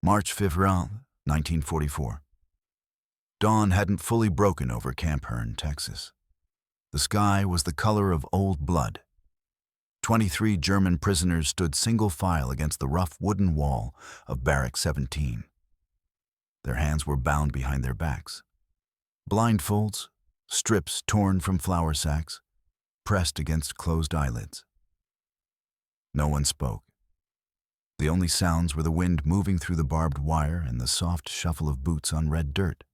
March 5, 1944. Dawn hadn't fully broken over Camp Hearn, Texas. The sky was the color of old blood. 23 German prisoners stood single file against the rough wooden wall of Barrack 17. Their hands were bound behind their backs. Blindfolds, strips torn from flour sacks, pressed against closed eyelids. No one spoke. The only sounds were the wind moving through the barbed wire and the soft shuffle of boots on red dirt.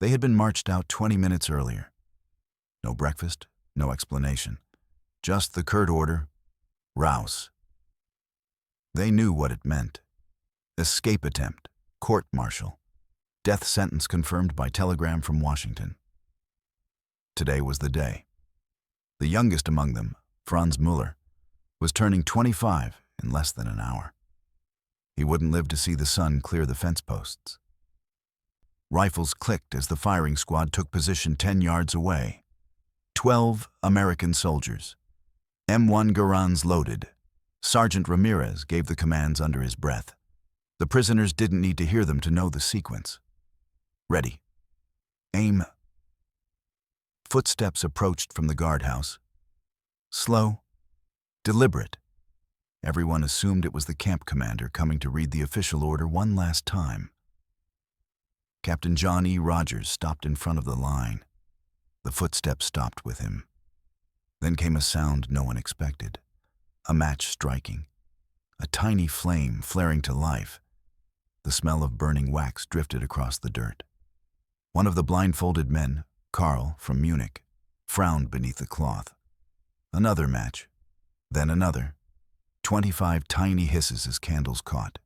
They had been marched out 20 minutes earlier. No breakfast, no explanation. Just the curt order, rouse. They knew what it meant. Escape attempt, court-martial, death sentence confirmed by telegram from Washington. Today was the day. The youngest among them, Franz Müller, was turning 25 in less than an hour. He wouldn't live to see the sun clear the fence posts. Rifles clicked as the firing squad took position 10 yards away. 12 American soldiers. M1 Garands loaded. Sergeant Ramirez gave the commands under his breath. The prisoners didn't need to hear them to know the sequence. Ready. Aim. Footsteps approached from the guardhouse. Slow, deliberate. Everyone assumed it was the camp commander coming to read the official order one last time. Captain John E. Rogers stopped in front of the line. The footsteps stopped with him. Then came a sound no one expected. A match striking. A tiny flame flaring to life. The smell of burning wax drifted across the dirt. One of the blindfolded men, Karl from Munich, frowned beneath the cloth. Another match. Then another. 25 tiny hisses as candles caught.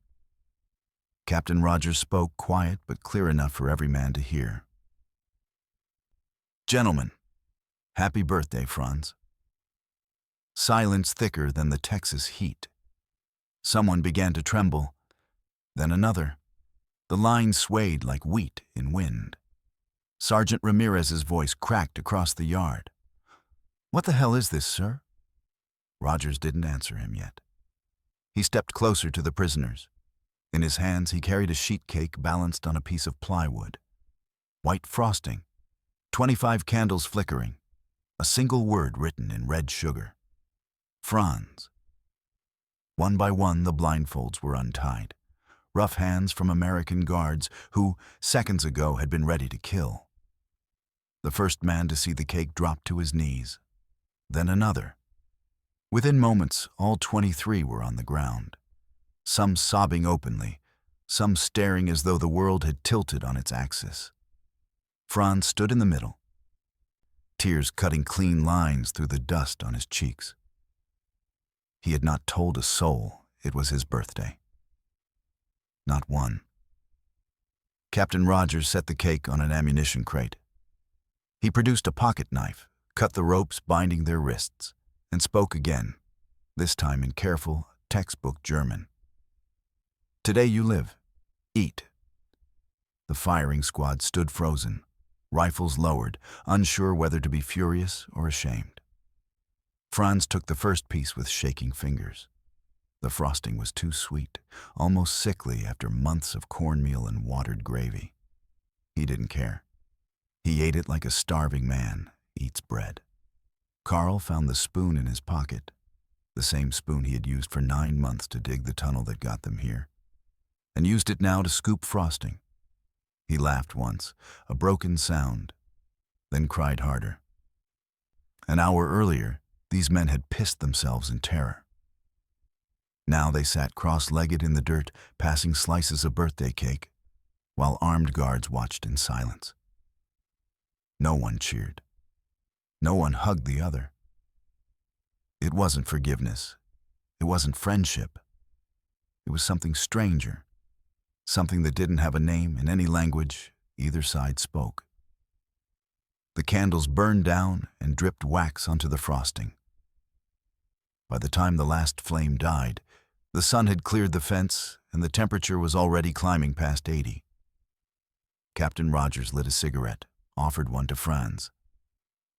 Captain Rogers spoke quiet but clear enough for every man to hear. Gentlemen, happy birthday, Franz. Silence thicker than the Texas heat. Someone began to tremble, then another. The line swayed like wheat in wind. Sergeant Ramirez's voice cracked across the yard. What the hell is this, sir? Rogers didn't answer him yet. He stepped closer to the prisoners. In his hands, he carried a sheet cake balanced on a piece of plywood. White frosting, 25 candles flickering, a single word written in red sugar. Franz. One by one, the blindfolds were untied. Rough hands from American guards who, seconds ago, had been ready to kill. The first man to see the cake dropped to his knees. Then another. Within moments, all 23 were on the ground. Some sobbing openly, some staring as though the world had tilted on its axis. Franz stood in the middle, tears cutting clean lines through the dust on his cheeks. He had not told a soul it was his birthday. Not one. Captain Rogers set the cake on an ammunition crate. He produced a pocket knife, cut the ropes binding their wrists, and spoke again, this time in careful, textbook German. Today you live. Eat. The firing squad stood frozen, rifles lowered, unsure whether to be furious or ashamed. Franz took the first piece with shaking fingers. The frosting was too sweet, almost sickly after months of cornmeal and watered gravy. He didn't care. He ate it like a starving man eats bread. Karl found the spoon in his pocket, the same spoon he had used for 9 months to dig the tunnel that got them here, and used it now to scoop frosting. He laughed once, a broken sound, then cried harder. An hour earlier, these men had pissed themselves in terror. Now they sat cross-legged in the dirt, passing slices of birthday cake, while armed guards watched in silence. No one cheered. No one hugged the other. It wasn't forgiveness. It wasn't friendship. It was something stranger, something that didn't have a name in any language either side spoke. The candles burned down and dripped wax onto the frosting. By the time the last flame died, the sun had cleared the fence and the temperature was already climbing past 80. Captain Rogers lit a cigarette, offered one to Franz.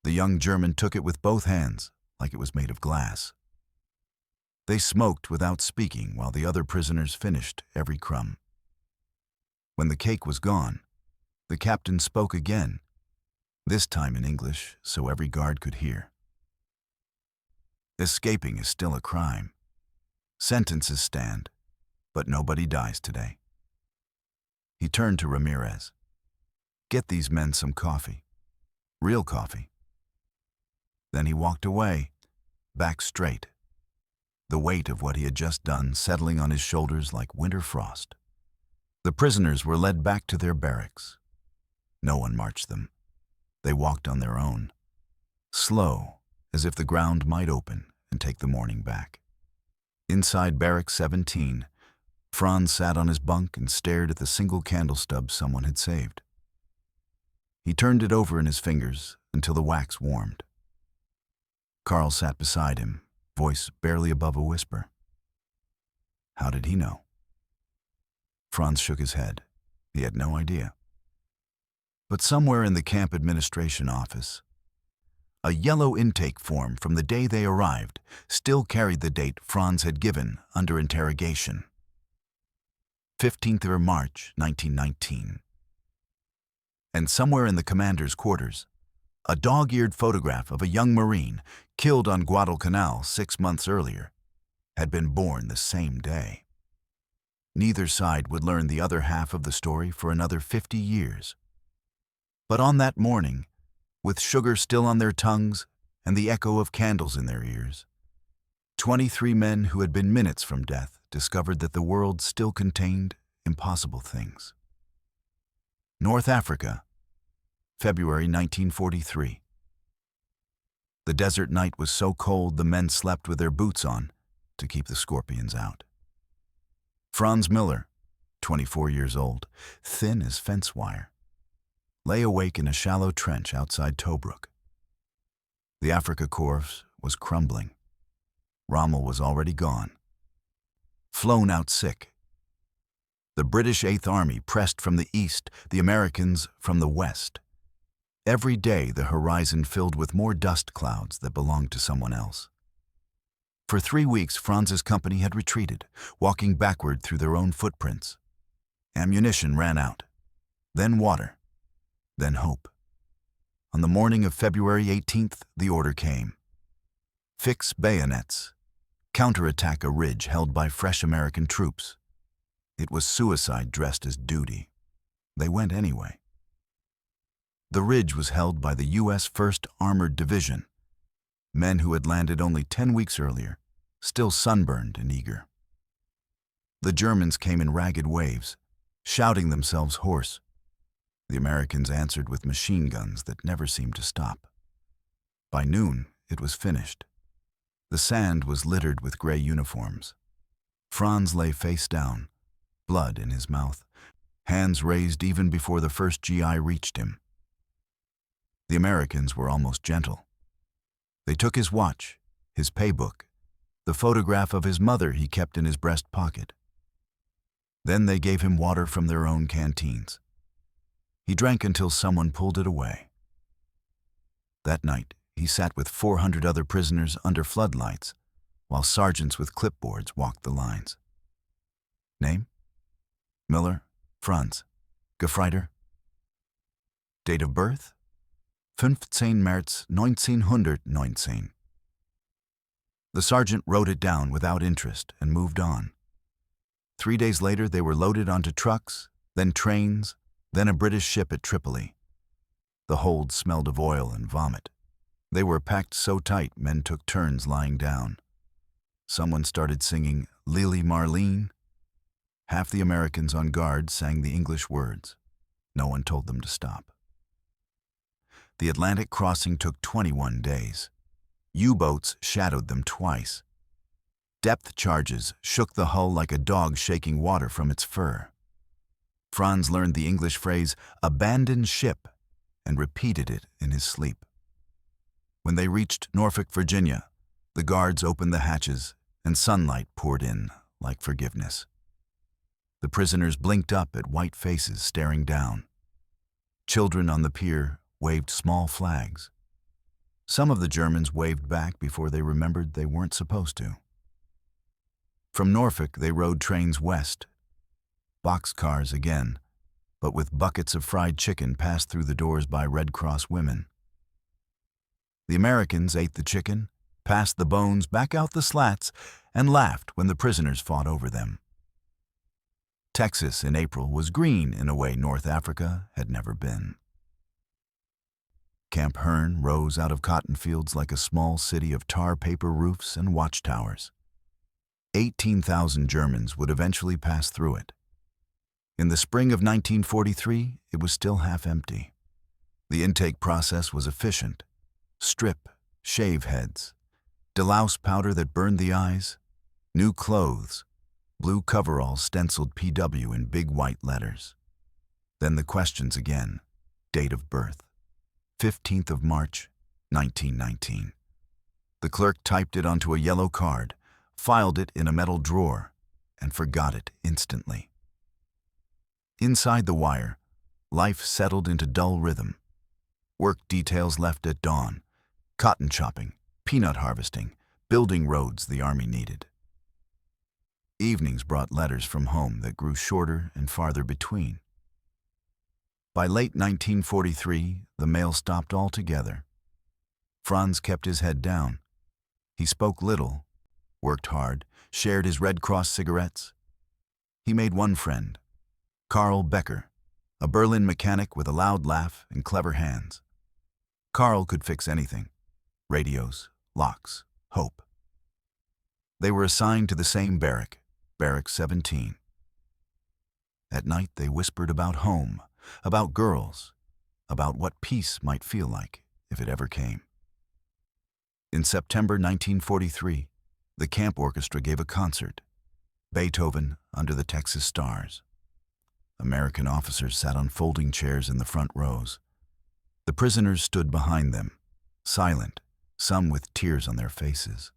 The young German took it with both hands, like it was made of glass. They smoked without speaking while the other prisoners finished every crumb. When the cake was gone, the captain spoke again, this time in English so every guard could hear. Escaping is still a crime. Sentences stand, but nobody dies today. He turned to Ramirez. Get these men some coffee. Real coffee. Then he walked away, back straight, the weight of what he had just done settling on his shoulders like winter frost. The prisoners were led back to their barracks. No one marched them. They walked on their own, slow, as if the ground might open and take the morning back. Inside Barrack 17, Franz sat on his bunk and stared at the single candle stub someone had saved. He turned it over in his fingers until the wax warmed. Carl sat beside him, voice barely above a whisper. How did he know? Franz shook his head. He had no idea. But somewhere in the camp administration office, a yellow intake form from the day they arrived still carried the date Franz had given under interrogation. 15th of March, 1919. And somewhere in the commander's quarters, a dog-eared photograph of a young Marine killed on Guadalcanal 6 months earlier had been born the same day. Neither side would learn the other half of the story for another 50 years. But on that morning, with sugar still on their tongues and the echo of candles in their ears, 23 men who had been minutes from death discovered that the world still contained impossible things. North Africa, February 1943. The desert night was so cold the men slept with their boots on to keep the scorpions out. Franz Miller, 24 years old, thin as fence wire, lay awake in a shallow trench outside Tobruk. The Afrika Korps was crumbling. Rommel was already gone, flown out sick. The British Eighth Army pressed from the east, the Americans from the west. Every day the horizon filled with more dust clouds that belonged to someone else. For 3 weeks Franz's company had retreated, walking backward through their own footprints. Ammunition ran out, then water, then hope. On the morning of February 18th, the order came. Fix bayonets. Counterattack a ridge held by fresh American troops. It was suicide dressed as duty. They went anyway. The ridge was held by the U.S. 1st Armored Division, men who had landed only 10 weeks earlier, still sunburned and eager. The Germans came in ragged waves, shouting themselves hoarse. The Americans answered with machine guns that never seemed to stop. By noon, it was finished. The sand was littered with gray uniforms. Franz lay face down, blood in his mouth, hands raised even before the first GI reached him. The Americans were almost gentle. They took his watch, his paybook, the photograph of his mother he kept in his breast pocket. Then they gave him water from their own canteens. He drank until someone pulled it away. That night, he sat with 400 other prisoners under floodlights, while sergeants with clipboards walked the lines. Name? Miller, Franz, Gefreiter. Date of birth? 15. März 1919. The sergeant wrote it down without interest and moved on. 3 days later, they were loaded onto trucks, then trains, then a British ship at Tripoli. The hold smelled of oil and vomit. They were packed so tight men took turns lying down. Someone started singing Lily Marlene. Half the Americans on guard sang the English words. No one told them to stop. The Atlantic crossing took 21 days. U-boats shadowed them twice. Depth charges shook the hull like a dog shaking water from its fur. Franz learned the English phrase, "abandon ship," and repeated it in his sleep. When they reached Norfolk, Virginia, the guards opened the hatches and sunlight poured in like forgiveness. The prisoners blinked up at white faces staring down. Children on the pier waved small flags. Some of the Germans waved back before they remembered they weren't supposed to. From Norfolk, they rode trains west. Boxcars again, but with buckets of fried chicken passed through the doors by Red Cross women. The Americans ate the chicken, passed the bones back out the slats, and laughed when the prisoners fought over them. Texas in April was green in a way North Africa had never been. Camp Hearn rose out of cotton fields like a small city of tar paper roofs and watchtowers. 18,000 Germans would eventually pass through it. In the spring of 1943, it was still half empty. The intake process was efficient. Strip, shave heads, delouse powder that burned the eyes, new clothes, blue coveralls stenciled PW in big white letters. Then the questions again. Date of birth, 15th of March, 1919. The clerk typed it onto a yellow card, filed it in a metal drawer, and forgot it instantly. Inside the wire, life settled into dull rhythm. Work details left at dawn, cotton chopping, peanut harvesting, building roads the Army needed. Evenings brought letters from home that grew shorter and farther between. By late 1943, the mail stopped altogether. Franz kept his head down. He spoke little, worked hard, shared his Red Cross cigarettes. He made one friend, Carl Becker, a Berlin mechanic with a loud laugh and clever hands. Carl could fix anything: radios, locks, hope. They were assigned to the same barrack, Barrack 17. At night they whispered about home, about girls, about what peace might feel like if it ever came. In September 1943, the camp orchestra gave a concert, Beethoven under the Texas stars. American officers sat on folding chairs in the front rows. The prisoners stood behind them, silent, some with tears on their faces.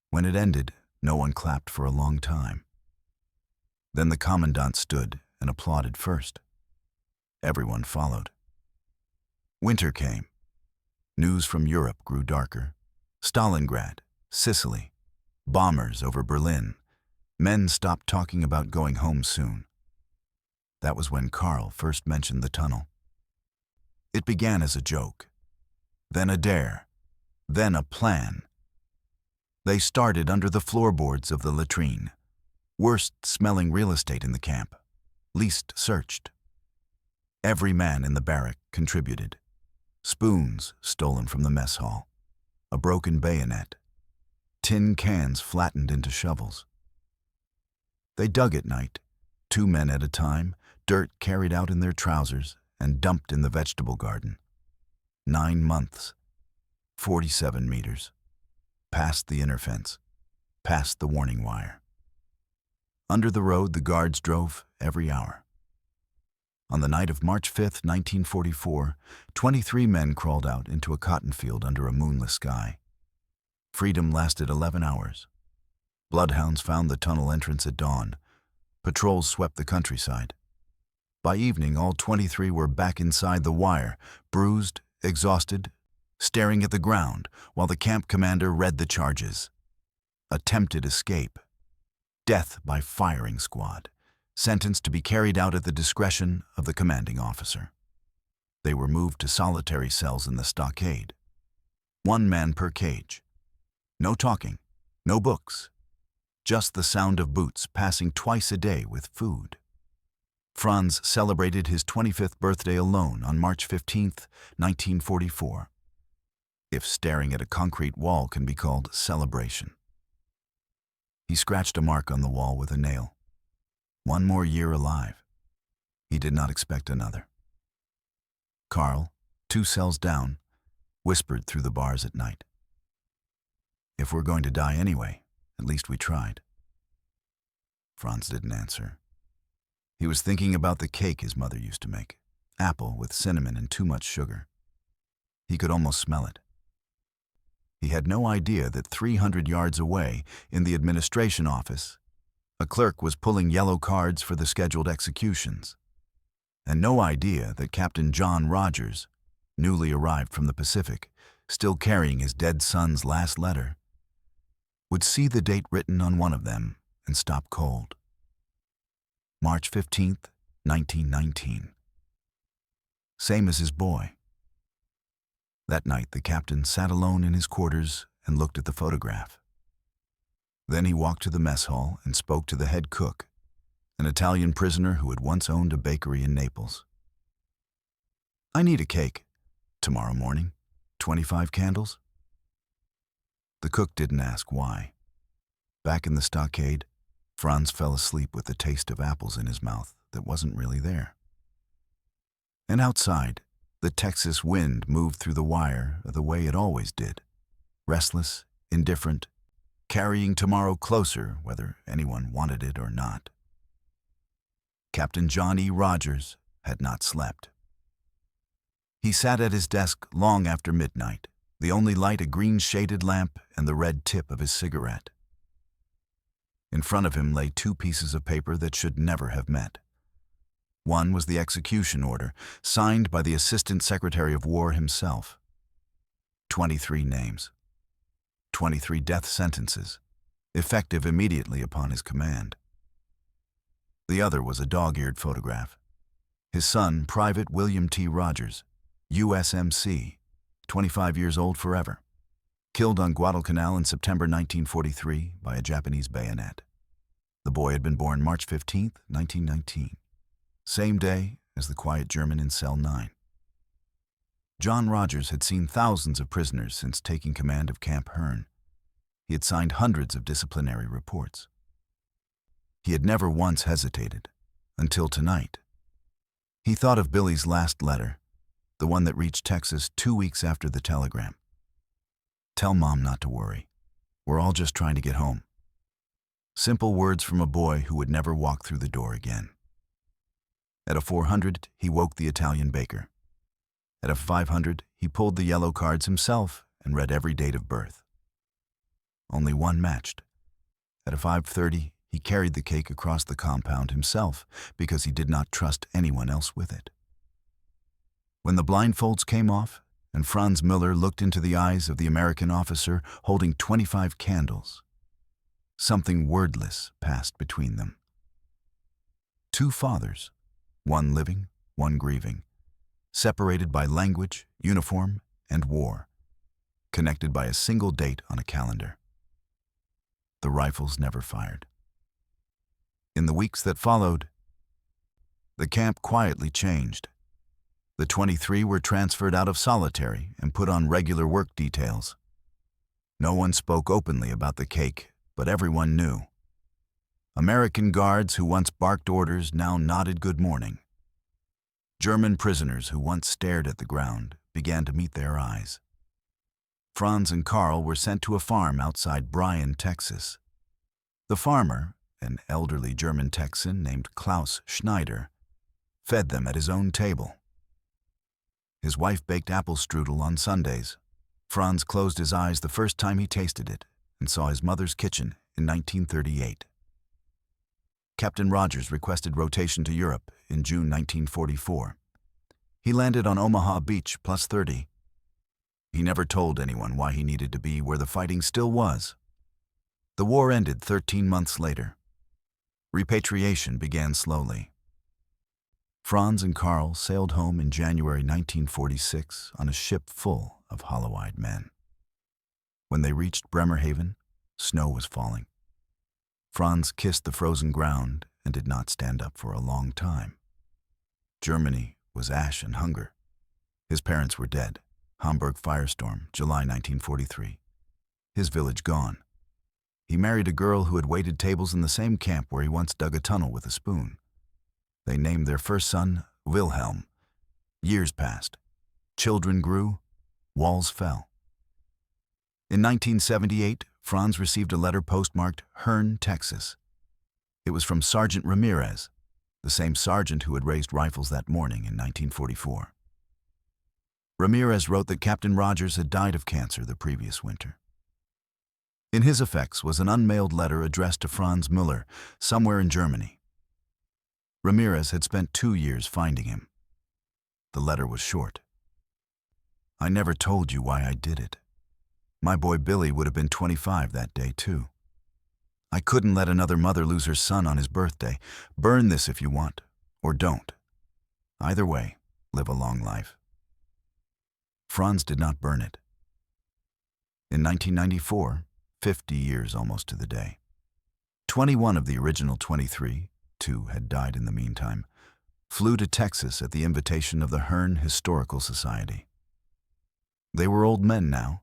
When it ended, no one clapped for a long time. Then the commandant stood and applauded first. Everyone followed. Winter came. News from Europe grew darker. Stalingrad, Sicily, bombers over Berlin. Men stopped talking about going home soon. That was when Carl first mentioned the tunnel. It began as a joke, then a dare, then a plan. They started under the floorboards of the latrine, worst-smelling real estate in the camp, least searched. Every man in the barrack contributed. Spoons stolen from the mess hall, a broken bayonet, tin cans flattened into shovels. They dug at night, 2 men at a time, dirt carried out in their trousers and dumped in the vegetable garden. 9 months, 47 meters, past the inner fence, past the warning wire. Under the road, the guards drove every hour. On the night of March 5, 1944, 23 men crawled out into a cotton field under a moonless sky. Freedom lasted 11 hours. Bloodhounds found the tunnel entrance at dawn. Patrols swept the countryside. By evening, all 23 were back inside the wire, bruised, exhausted, staring at the ground while the camp commander read the charges. Attempted escape. Death by firing squad. Sentenced to be carried out at the discretion of the commanding officer. They were moved to solitary cells in the stockade. 1 man per cage. No talking, no books. Just the sound of boots passing twice a day with food. Franz celebrated his 25th birthday alone on March 15, 1944. If staring at a concrete wall can be called celebration. He scratched a mark on the wall with a nail. 1 more year alive. He did not expect another. Carl, 2 cells down, whispered through the bars at night. If we're going to die anyway, at least we tried. Franz didn't answer. He was thinking about the cake his mother used to make, apple with cinnamon and too much sugar. He could almost smell it. He had no idea that 300 yards away, in the administration office, a clerk was pulling yellow cards for the scheduled executions. And no idea that Captain John Rogers, newly arrived from the Pacific, still carrying his dead son's last letter, would see the date written on one of them and stop cold. March 15th, 1919. Same as his boy. That night, the captain sat alone in his quarters and looked at the photograph. Then he walked to the mess hall and spoke to the head cook, an Italian prisoner who had once owned a bakery in Naples. "I need a cake. Tomorrow morning. 25 candles?" The cook didn't ask why. Back in the stockade, Franz fell asleep with the taste of apples in his mouth that wasn't really there. And outside, the Texas wind moved through the wire the way it always did, restless, indifferent, carrying tomorrow closer whether anyone wanted it or not. Captain John E. Rogers had not slept. He sat at his desk long after midnight, the only light a green-shaded lamp and the red tip of his cigarette. In front of him lay two pieces of paper that should never have met. One was the execution order, signed by the Assistant Secretary of War himself. 23 names. 23 death sentences, effective immediately upon his command. The other was a dog-eared photograph. His son, Private William T. Rogers, USMC, 25 years old forever, killed on Guadalcanal in September 1943 by a Japanese bayonet. The boy had been born March 15, 1919, same day as the quiet German in Cell 9. John Rogers had seen thousands of prisoners since taking command of Camp Hearn. He had signed hundreds of disciplinary reports. He had never once hesitated, until tonight. He thought of Billy's last letter, the one that reached Texas 2 weeks after the telegram. "Tell Mom not to worry. We're all just trying to get home." Simple words from a boy who would never walk through the door again. At a 400, he woke the Italian baker. At a 500, he pulled the yellow cards himself and read every date of birth. Only one matched. At a 5:30, he carried the cake across the compound himself because he did not trust anyone else with it. When the blindfolds came off and Franz Müller looked into the eyes of the American officer holding 25 candles, something wordless passed between them. Two fathers, one living, one grieving, separated by language, uniform, and war, connected by a single date on a calendar. The rifles never fired. In the weeks that followed, the camp quietly changed. The 23 were transferred out of solitary and put on regular work details. No one spoke openly about the cake, but everyone knew. American guards who once barked orders now nodded good morning. German prisoners who once stared at the ground began to meet their eyes. Franz and Carl were sent to a farm outside Bryan, Texas. The farmer, an elderly German Texan named Klaus Schneider, fed them at his own table. His wife baked apple strudel on Sundays. Franz closed his eyes the first time he tasted it and saw his mother's kitchen in 1938. Captain Rogers requested rotation to Europe in June 1944. He landed on Omaha Beach +30. He never told anyone why he needed to be where the fighting still was. The war ended 13 months later. Repatriation began slowly. Franz and Carl sailed home in January 1946 on a ship full of hollow-eyed men. When they reached Bremerhaven, snow was falling. Franz kissed the frozen ground and did not stand up for a long time. Germany was ash and hunger. His parents were dead. Hamburg firestorm, July 1943. His village gone. He married a girl who had waited tables in the same camp where he once dug a tunnel with a spoon. They named their first son Wilhelm. Years passed. Children grew. Walls fell. In 1978, Franz received a letter postmarked Hearn, Texas. It was from Sergeant Ramirez, the same sergeant who had raised rifles that morning in 1944. Ramirez wrote that Captain Rogers had died of cancer the previous winter. In his effects was an unmailed letter addressed to Franz Müller, somewhere in Germany. Ramirez had spent 2 years finding him. The letter was short. "I never told you why I did it. My boy Billy would have been 25 that day, too. I couldn't let another mother lose her son on his birthday. Burn this if you want, or don't. Either way, live a long life. Franz did not burn it. In 1994, 50 years almost to the day, 21 of the original 23, 2 had died in the meantime, flew to Texas at the invitation of the Hearn Historical Society. They were old men now,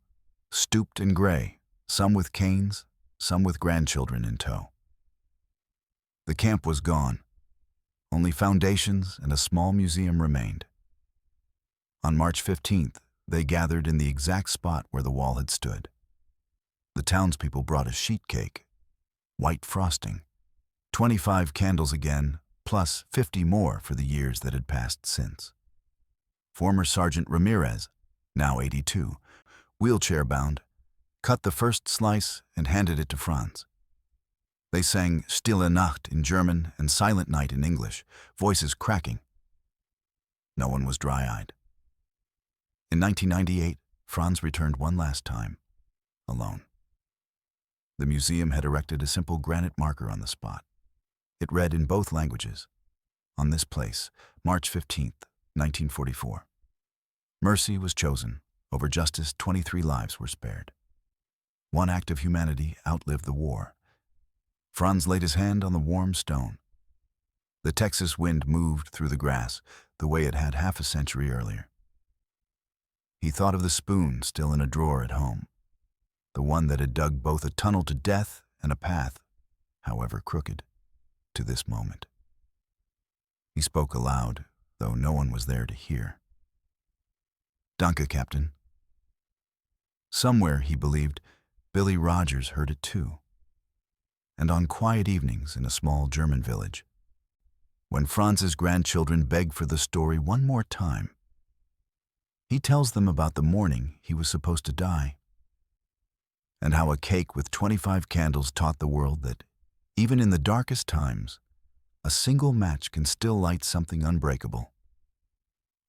stooped and gray, some with canes, some with grandchildren in tow. The camp was gone. Only foundations and a small museum remained. On March 15th, they gathered in the exact spot where the wall had stood. The townspeople brought a sheet cake, white frosting, 25 candles again, plus 50 more for the years that had passed since. Former Sergeant Ramirez, now 82, wheelchair-bound, cut the first slice and handed it to Franz. They sang Stille Nacht in German and Silent Night in English, voices cracking. No one was dry-eyed. In 1998, Franz returned one last time, alone. The museum had erected a simple granite marker on the spot. It read in both languages, "On this place, March 15th, 1944. Mercy was chosen. Over justice, 23 lives were spared. One act of humanity outlived the war." Franz laid his hand on the warm stone. The Texas wind moved through the grass the way it had half a century earlier. He thought of the spoon still in a drawer at home, the one that had dug both a tunnel to death and a path, however crooked, to this moment. He spoke aloud, though no one was there to hear. "Danke, Captain." Somewhere, he believed, Billy Rogers heard it too. And on quiet evenings in a small German village, when Franz's grandchildren beg for the story one more time, he tells them about the morning he was supposed to die, and how a cake with 25 candles taught the world that, even in the darkest times, a single match can still light something unbreakable.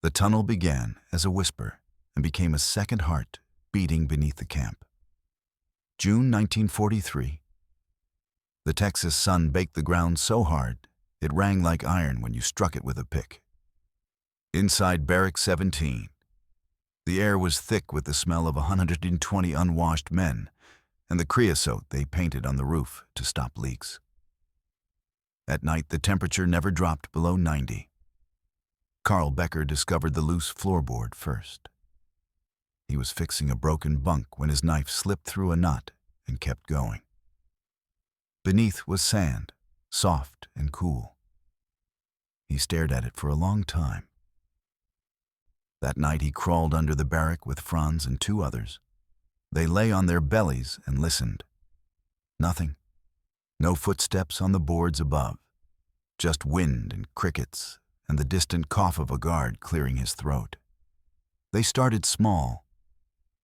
The tunnel began as a whisper and became a second heart beating beneath the camp. June 1943. The Texas sun baked the ground so hard it rang like iron when you struck it with a pick. Inside Barrack 17, the air was thick with the smell of 120 unwashed men and the creosote they painted on the roof to stop leaks. At night, the temperature never dropped below 90. Carl Becker discovered the loose floorboard first. He was fixing a broken bunk when his knife slipped through a knot and kept going. Beneath was sand, soft and cool. He stared at it for a long time. That night he crawled under the barrack with Franz and 2 others. They lay on their bellies and listened. Nothing. No footsteps on the boards above. Just wind and crickets and the distant cough of a guard clearing his throat. They started small.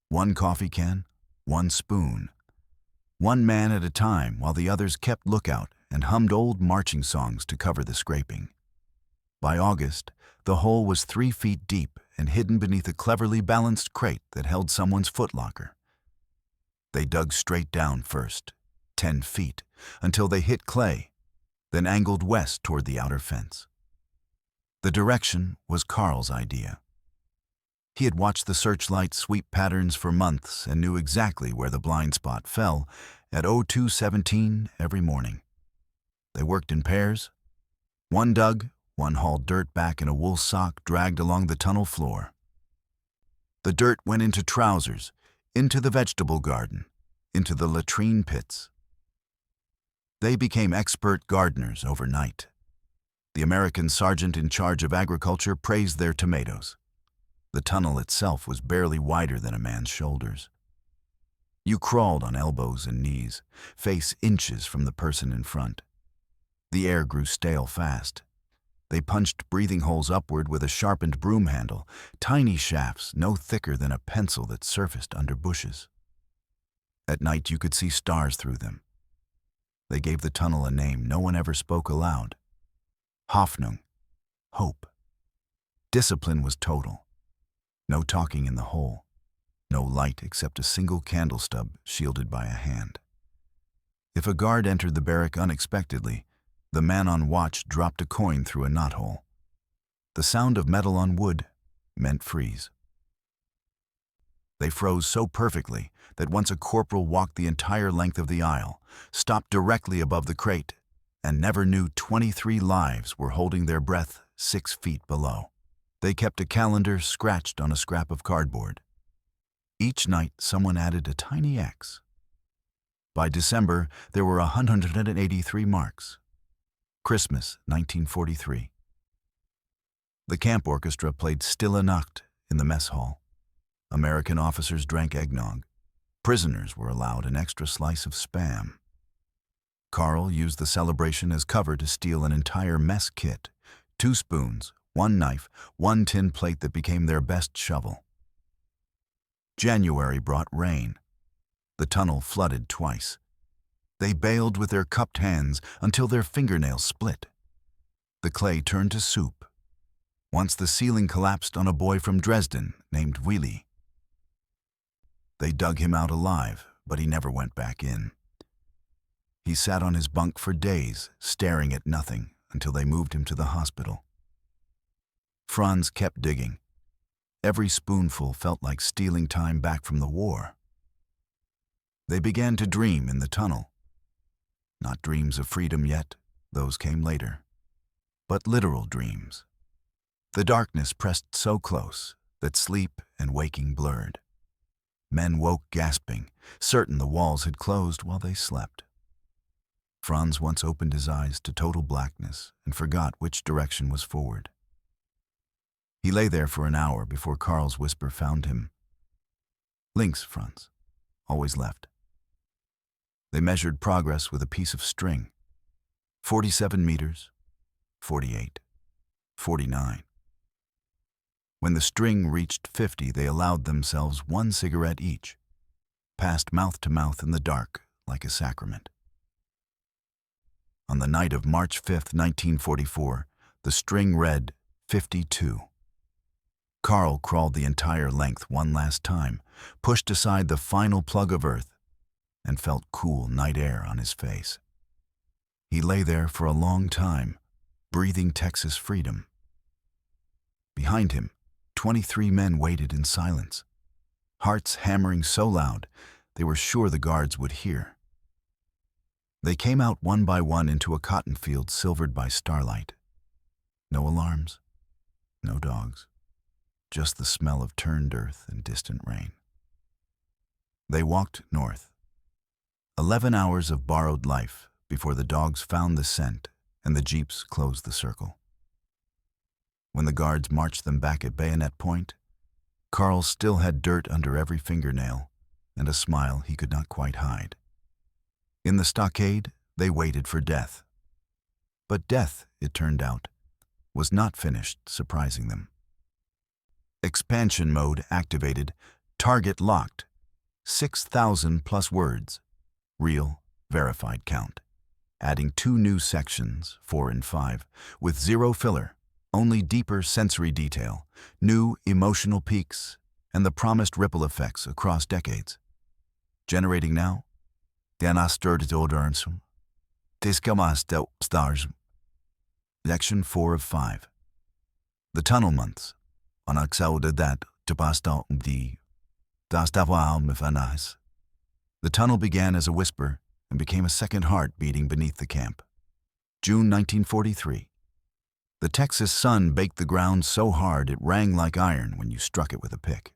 1 coffee can, 1 spoon. 1 man at a time while the others kept lookout and hummed old marching songs to cover the scraping. By August, the hole was 3 feet deep and hidden beneath a cleverly balanced crate that held someone's footlocker. They dug straight down first, 10 feet, until they hit clay, then angled west toward the outer fence. The direction was Carl's idea. He had watched the searchlight sweep patterns for months and knew exactly where the blind spot fell at 02:17 every morning. They worked in pairs. 1 dug, 1 hauled dirt back in a wool sock dragged along the tunnel floor. The dirt went into trousers, into the vegetable garden, into the latrine pits. They became expert gardeners overnight. The American sergeant in charge of agriculture praised their tomatoes. The tunnel itself was barely wider than a man's shoulders. You crawled on elbows and knees, face inches from the person in front. The air grew stale fast. They punched breathing holes upward with a sharpened broom handle, tiny shafts no thicker than a pencil that surfaced under bushes. At night you could see stars through them. They gave the tunnel a name no one ever spoke aloud. Hoffnung, hope. Discipline was total. No talking in the hole. No light except a single candle stub shielded by a hand. If a guard entered the barrack unexpectedly, the man on watch dropped a coin through a knothole. The sound of metal on wood meant freeze. They froze so perfectly that once a corporal walked the entire length of the aisle, stopped directly above the crate, and never knew 23 lives were holding their breath 6 feet below. They kept a calendar scratched on a scrap of cardboard. Each night, someone added a tiny X. By December, there were 183 marks. Christmas, 1943. The camp orchestra played Stille Nacht in the mess hall. American officers drank eggnog. Prisoners were allowed an extra slice of Spam. Carl used the celebration as cover to steal an entire mess kit, 2 spoons, 1 knife, 1 tin plate that became their best shovel. January brought rain. The tunnel flooded twice. They bailed with their cupped hands until their fingernails split. The clay turned to soup. Once the ceiling collapsed on a boy from Dresden named Willy. They dug him out alive, but he never went back in. He sat on his bunk for days, staring at nothing, until they moved him to the hospital. Franz kept digging. Every spoonful felt like stealing time back from the war. They began to dream in the tunnel. Not dreams of freedom yet, those came later, but literal dreams. The darkness pressed so close that sleep and waking blurred. Men woke gasping, certain the walls had closed while they slept. Franz once opened his eyes to total blackness and forgot which direction was forward. He lay there for an hour before Carl's whisper found him. Links, Franz. Always left. They measured progress with a piece of string. 47 meters, 48, 49. When the string reached 50, they allowed themselves 1 cigarette each, passed mouth to mouth in the dark like a sacrament. On the night of March 5, 1944, the string read 52. Carl crawled the entire length one last time, pushed aside the final plug of earth, and felt cool night air on his face. He lay there for a long time, breathing Texas freedom. Behind him, 23 men waited in silence, hearts hammering so loud they were sure the guards would hear. They came out one by one into a cotton field silvered by starlight. No alarms, no dogs, just the smell of turned earth and distant rain. They walked north. 11 hours of borrowed life before the dogs found the scent and the jeeps closed the circle. When the guards marched them back at bayonet point, Carl still had dirt under every fingernail and a smile he could not quite hide. In the stockade, they waited for death. But death, it turned out, was not finished surprising them. Expansion mode activated, target locked, 6,000 plus words, real, verified count, adding 2 new sections, 4 and 5, with 0 filler, only deeper sensory detail, new emotional peaks, and the promised ripple effects across decades. Generating now, Section 4 of 5. The tunnel months. The tunnel began as a whisper and became a second heart beating beneath the camp. June 1943. The Texas sun baked the ground so hard it rang like iron when you struck it with a pick.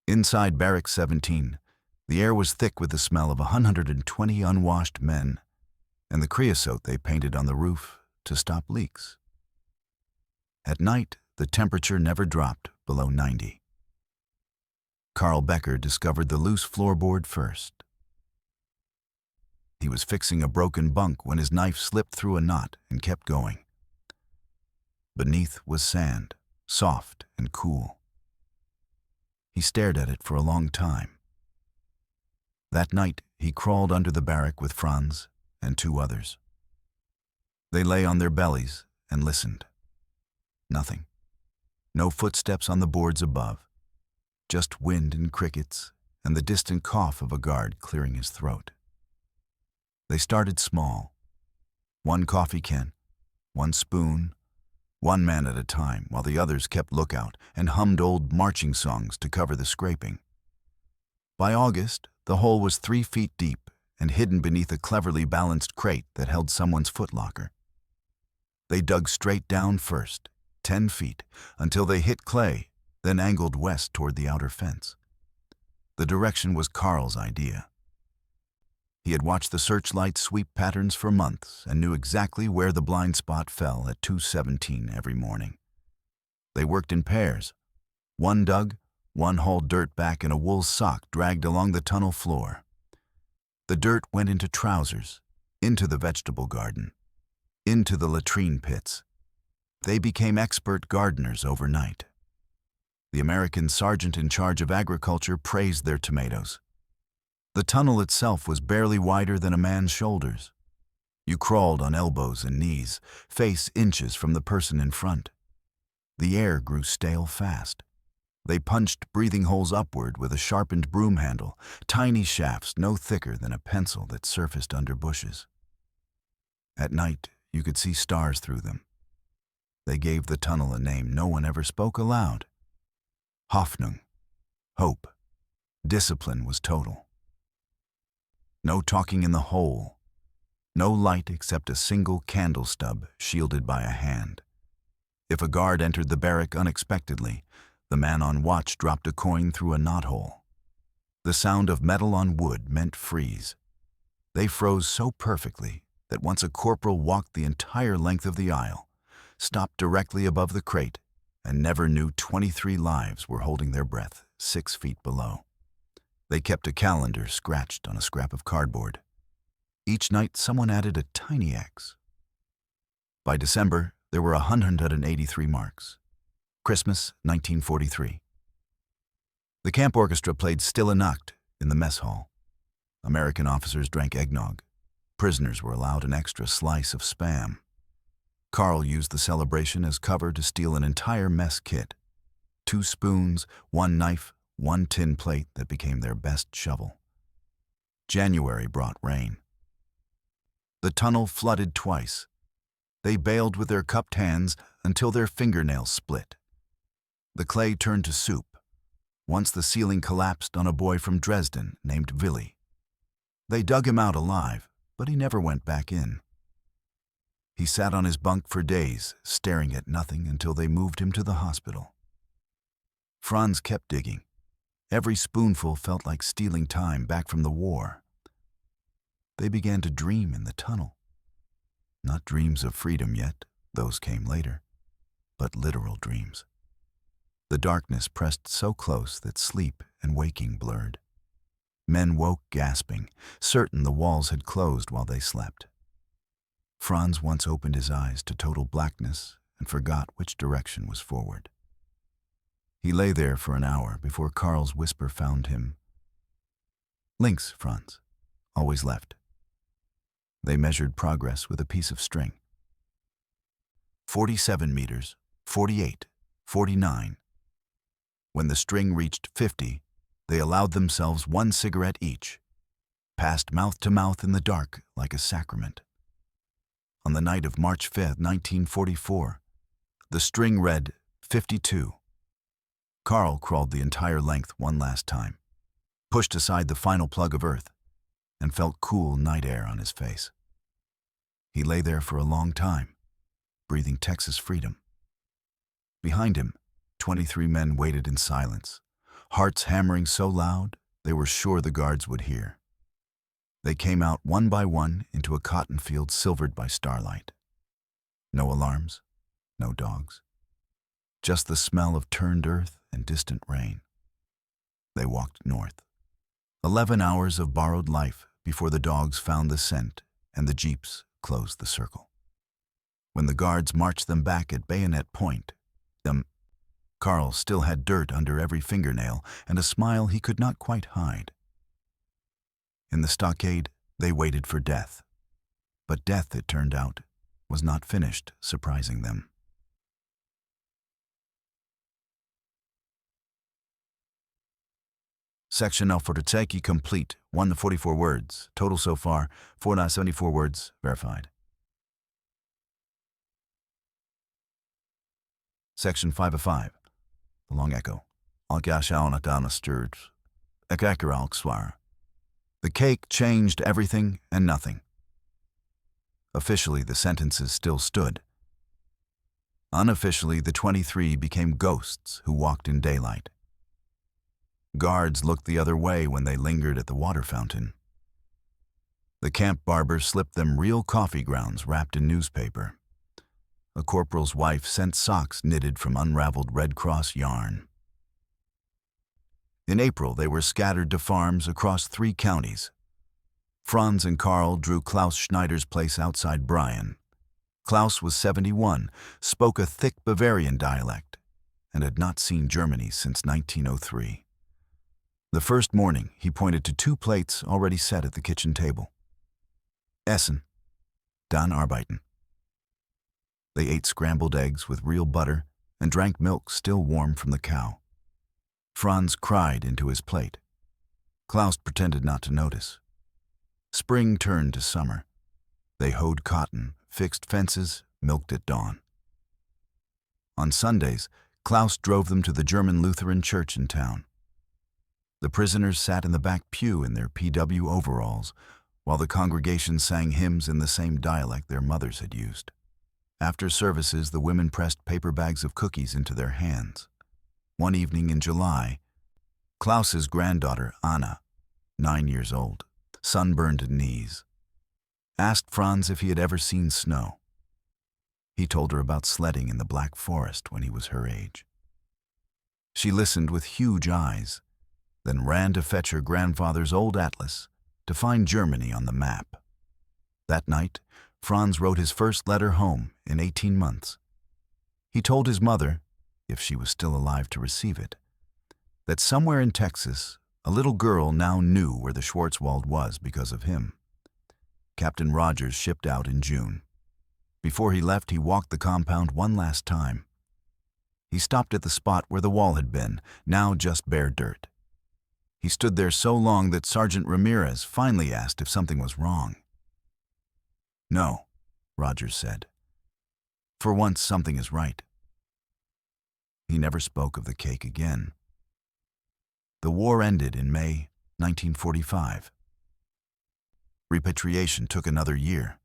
Inside Barracks 17, the air was thick with the smell of 120 unwashed men and the creosote they painted on the roof to stop leaks. At night, the temperature never dropped below 90. Carl Becker discovered the loose floorboard first. He was fixing a broken bunk when his knife slipped through a knot and kept going. Beneath was sand, soft and cool. He stared at it for a long time. That night, he crawled under the barrack with Franz and 2 others. They lay on their bellies and listened. Nothing. No footsteps on the boards above. Just wind and crickets and the distant cough of a guard clearing his throat. They started small. One coffee can, one spoon, one man at a time, while the others kept lookout and hummed old marching songs to cover the scraping. By August, the hole was 3 feet deep and hidden beneath a cleverly balanced crate that held someone's footlocker. They dug straight down first, 10 feet, until they hit clay, then angled west toward the outer fence. The direction was Carl's idea. He had watched the searchlight sweep patterns for months and knew exactly where the blind spot fell at 2:17 every morning. They worked in pairs. One dug, one hauled dirt back in a wool sock dragged along the tunnel floor. The dirt went into trousers, into the vegetable garden, into the latrine pits. They became expert gardeners overnight. The American sergeant in charge of agriculture praised their tomatoes. The tunnel itself was barely wider than a man's shoulders. You crawled on elbows and knees, face inches from the person in front. The air grew stale fast. They punched breathing holes upward with a sharpened broom handle, tiny shafts no thicker than a pencil that surfaced under bushes. At night, you could see stars through them. They gave the tunnel a name no one ever spoke aloud. Hoffnung, hope. Discipline was total. No talking in the hole. No light except a single candle stub shielded by a hand. If a guard entered the barrack unexpectedly, the man on watch dropped a coin through a knothole. The sound of metal on wood meant freeze. They froze so perfectly that once a corporal walked the entire length of the aisle, stopped directly above the crate, and never knew 23 lives were holding their breath 6 feet below. They kept a calendar scratched on a scrap of cardboard. Each night, someone added a tiny X. By December, there were 183 marks. Christmas, 1943. The camp orchestra played Stille Nacht in the mess hall. American officers drank eggnog. Prisoners were allowed an extra slice of Spam. Carl used the celebration as cover to steal an entire mess kit. 2 spoons, 1 knife, 1 tin plate that became their best shovel. January brought rain. The tunnel flooded twice. They bailed with their cupped hands until their fingernails split. The clay turned to soup. Once the ceiling collapsed on a boy from Dresden named Willy. They dug him out alive, but he never went back in. He sat on his bunk for days, staring at nothing until they moved him to the hospital. Franz kept digging. Every spoonful felt like stealing time back from the war. They began to dream in the tunnel. Not dreams of freedom yet, those came later, but literal dreams. The darkness pressed so close that sleep and waking blurred. Men woke gasping, certain the walls had closed while they slept. Franz once opened his eyes to total blackness and forgot which direction was forward. He lay there for an hour before Carl's whisper found him. Links, Franz. Always left. They measured progress with a piece of string. 47 meters, 48, 49. When the string reached 50, they allowed themselves 1 cigarette each, passed mouth to mouth in the dark like a sacrament. On the night of March 5, 1944, the string read 52. Carl crawled the entire length one last time, pushed aside the final plug of earth, and felt cool night air on his face. He lay there for a long time, breathing Texas freedom. Behind him, 23 men waited in silence, hearts hammering so loud they were sure the guards would hear. They came out one by one into a cotton field silvered by starlight. No alarms, no dogs. Just the smell of turned earth and distant rain. They walked north. 11 hours of borrowed life before the dogs found the scent and the jeeps closed the circle. When the guards marched them back at bayonet point, Carl still had dirt under every fingernail and a smile he could not quite hide. In the stockade, they waited for death. But death, it turned out, was not finished surprising them. Section of Phototeki complete, 144 words. Total so far, 474 words, verified. Section 5 of 5. The long echo. The cake changed everything and nothing. Officially, the sentences still stood. Unofficially, the 23 became ghosts who walked in daylight. Guards looked the other way when they lingered at the water fountain. The camp barber slipped them real coffee grounds wrapped in newspaper. A corporal's wife sent socks knitted from unraveled Red Cross yarn. In April, they were scattered to farms across 3 counties. Franz and Karl drew Klaus Schneider's place outside Bryan. Klaus was 71, spoke a thick Bavarian dialect, and had not seen Germany since 1903. The first morning, he pointed to 2 plates already set at the kitchen table. Essen, dann arbeiten. They ate scrambled eggs with real butter and drank milk still warm from the cow. Franz cried into his plate. Klaus pretended not to notice. Spring turned to summer. They hoed cotton, fixed fences, milked at dawn. On Sundays, Klaus drove them to the German Lutheran church in town. The prisoners sat in the back pew in their PW overalls, while the congregation sang hymns in the same dialect their mothers had used. After services, the women pressed paper bags of cookies into their hands. One evening in July, Klaus's granddaughter, Anna, 9 years old, sunburned knees, asked Franz if he had ever seen snow. He told her about sledding in the Black Forest when he was her age. She listened with huge eyes, then ran to fetch her grandfather's old atlas to find Germany on the map. That night, Franz wrote his first letter home in 18 months. He told his mother, if she was still alive to receive it, that somewhere in Texas, a little girl now knew where the Schwarzwald was because of him. Captain Rogers shipped out in June. Before he left, he walked the compound one last time. He stopped at the spot where the wall had been, now just bare dirt. He stood there so long that Sergeant Ramirez finally asked if something was wrong. "No," Rogers said. "For once, something is right." He never spoke of the cake again. The war ended in May 1945. Repatriation took another year.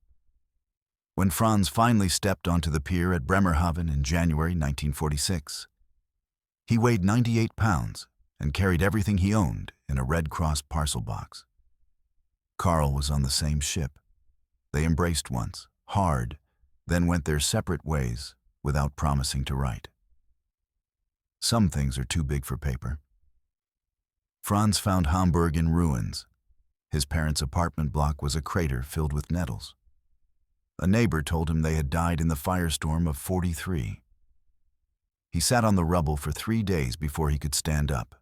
When Franz finally stepped onto the pier at Bremerhaven in January 1946, he weighed 98 pounds and carried everything he owned in a Red Cross parcel box. Karl was on the same ship. They embraced once, hard, then went their separate ways without promising to write. Some things are too big for paper. Franz found Hamburg in ruins. His parents' apartment block was a crater filled with nettles. A neighbor told him they had died in the firestorm of '43. He sat on the rubble for 3 days before he could stand up.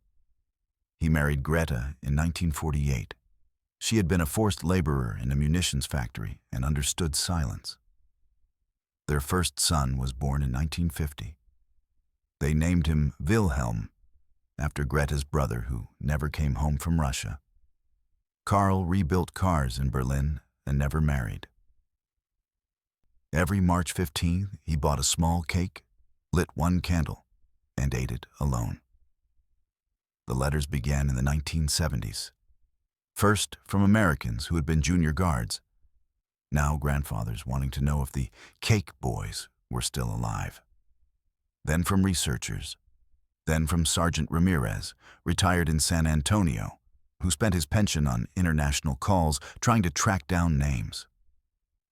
He married Greta in 1948. She had been a forced laborer in a munitions factory and understood silence. Their first son was born in 1950. They named him Wilhelm, after Greta's brother who never came home from Russia. Karl rebuilt cars in Berlin and never married. Every March 15th, he bought a small cake, lit 1 candle, and ate it alone. The letters began in the 1970s. First from Americans who had been junior guards, now grandfathers wanting to know if the cake boys were still alive. Then from researchers. Then from Sergeant Ramirez, retired in San Antonio, who spent his pension on international calls trying to track down names.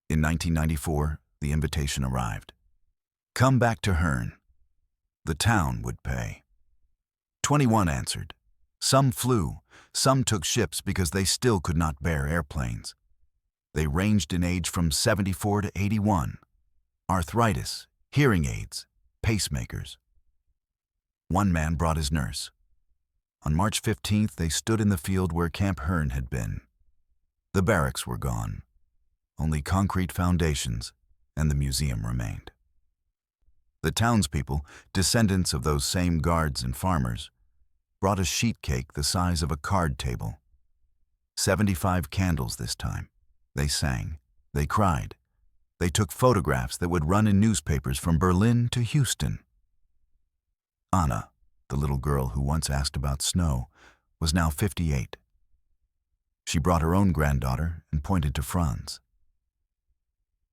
In 1994, the invitation arrived. Come back to Herne. The town would pay. 21 answered. Some flew, some took ships because they still could not bear airplanes. They ranged in age from 74 to 81. Arthritis, hearing aids, pacemakers. One man brought his nurse. On March 15th, they stood in the field where Camp Herne had been. The barracks were gone. Only concrete foundations and the museum remained. The townspeople, descendants of those same guards and farmers, brought a sheet cake the size of a card table. 75 candles this time. They sang. They cried. They took photographs that would run in newspapers from Berlin to Houston. Anna, the little girl who once asked about snow, was now 58. She brought her own granddaughter and pointed to Franz.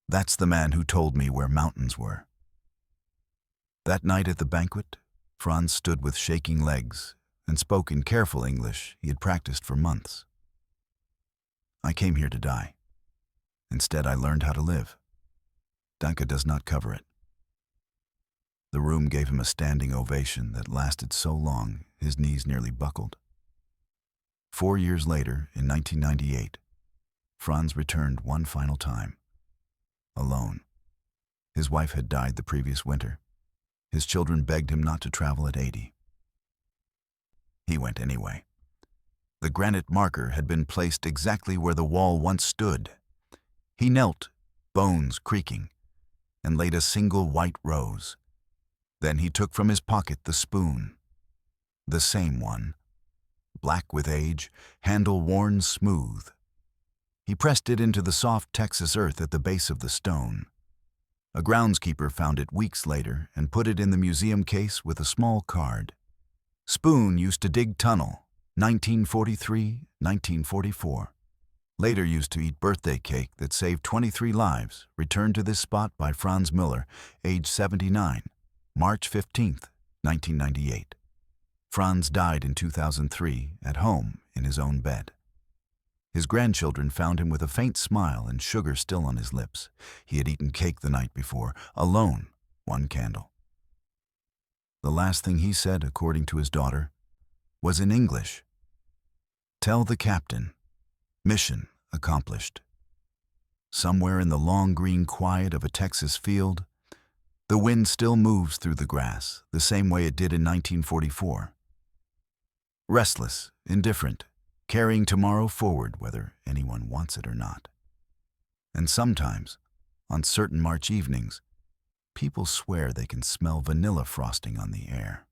"That's the man who told me where mountains were." That night at the banquet, Franz stood with shaking legs and spoke in careful English he had practiced for months. "I came here to die. Instead, I learned how to live. Danke does not cover it." The room gave him a standing ovation that lasted so long his knees nearly buckled. 4 years later, in 1998, Franz returned one final time. Alone. His wife had died the previous winter. His children begged him not to travel at 80. He went anyway. The granite marker had been placed exactly where the wall once stood. He knelt, bones creaking, and laid a single white rose. Then he took from his pocket the spoon. The same one. Black with age, handle worn smooth. He pressed it into the soft Texas earth at the base of the stone. A groundskeeper found it weeks later and put it in the museum case with a small card. Spoon used to dig tunnel, 1943, 1944. Later used to eat birthday cake that saved 23 lives, returned to this spot by Franz Müller, age 79, March 15, 1998. Franz died in 2003 at home in his own bed. His grandchildren found him with a faint smile and sugar still on his lips. He had eaten cake the night before, alone, one candle. The last thing he said, according to his daughter, was in English. "Tell the captain. Mission accomplished." Somewhere in the long green quiet of a Texas field, the wind still moves through the grass, the same way it did in 1944. Restless, indifferent, carrying tomorrow forward whether anyone wants it or not. And sometimes, on certain March evenings, people swear they can smell vanilla frosting on the air.